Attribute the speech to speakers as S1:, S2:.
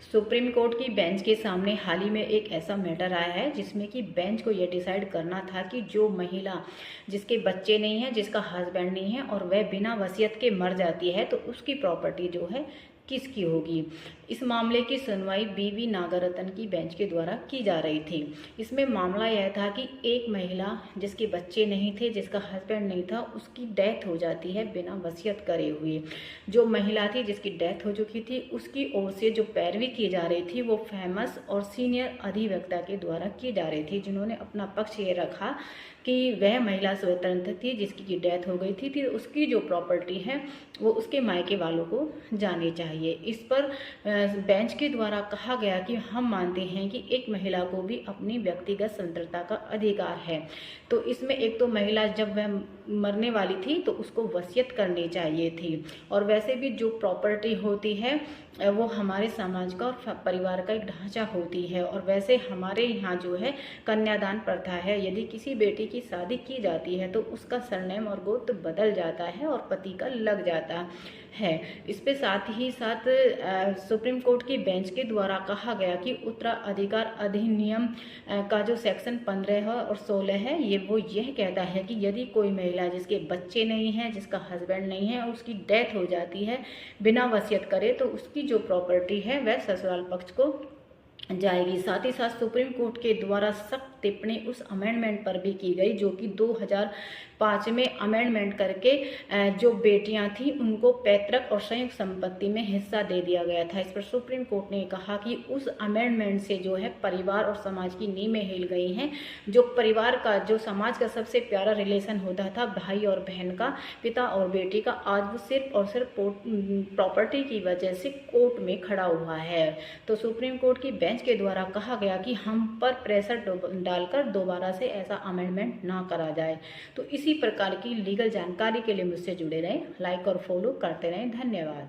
S1: Supreme court की bench के सामने हाल ही में एक ऐसा मैटर आया है जिसमें कि बेंच को यह डिसाइड करना था कि जो महिला जिसके बच्चे नहीं हैं, जिसका हस्बैंड नहीं है और वह बिना वसीयत के मर जाती है तो उसकी प्रॉपर्टी जो है किसकी होगी। इस मामले की सुनवाई बीवी नागरत्न की बेंच के द्वारा की जा रही थी। इसमें मामला यह था कि एक महिला जिसके बच्चे नहीं थे, जिसका हस्बैंड नहीं था, उसकी डेथ हो जाती है बिना वसीयत करे हुए। जो महिला थी जिसकी डेथ हो चुकी थी उसकी ओर से जो पैरवी की जा रही थी वो फेमस और सीनियर अधिवक्ता के द्वारा की जा रही थी, जिन्होंने अपना पक्ष ये रखा कि वह महिला स्वतंत्र थी जिसकी डेथ हो गई थी, फिर उसकी जो प्रॉपर्टी है वो उसके मायके वालों को जानी चाहिए। इस पर बेंच के द्वारा कहा गया कि हम मानते हैं कि एक महिला को भी अपनी व्यक्तिगत स्वतंत्रता का अधिकार है। तो इसमें एक तो महिला जब वह मरने वाली थी तो उसको वसीयत करनी चाहिए थी, और वैसे भी जो प्रॉपर्टी होती है वो हमारे समाज का और परिवार का एक ढांचा होती है। और वैसे हमारे यहाँ जो है कन्यादान प्रथा है, यदि किसी बेटी की शादी की जाती है तो उसका सरनेम और गोत्र बदल जाता है और पति का लग जाता है। इस पे साथ ही साथ सुप्रीम कोर्ट की बेंच के द्वारा कहा गया कि उत्तराधिकार अधिनियम का जो सेक्शन 15 और 16 है वो यह कहता है कि यदि कोई महिला जिसके बच्चे नहीं हैं, जिसका हस्बैंड नहीं है और उसकी डेथ हो जाती है बिना वसीयत करे तो उसकी जो प्रॉपर्टी है वह ससुराल पक्ष को जाएगी। साथ ही साथ सुप्रीम कोर्ट के द्वारा सख्त टिप्पणी उस अमेंडमेंट पर भी की गई जो कि 2005 में अमेंडमेंट करके जो बेटियां थी उनको पैतृक और संयुक्त संपत्ति में हिस्सा दे दिया गया था। इस पर सुप्रीम कोर्ट ने कहा कि उस अमेंडमेंट से जो है परिवार और समाज की नींवें हिल गई हैं। जो परिवार का, जो समाज का सबसे प्यारा रिलेशन होता था भाई और बहन का, पिता और बेटी का, आज वो सिर्फ और सिर्फ प्रॉपर्टी की वजह से कोर्ट में खड़ा हुआ है। तो सुप्रीम कोर्ट की बेंच के द्वारा कहा गया कि हम पर प्रेशर डालकर दोबारा से ऐसा अमेंडमेंट ना करा जाए। तो इसी प्रकार की लीगल जानकारी के लिए मुझसे जुड़े रहें, लाइक और फॉलो करते रहें। धन्यवाद।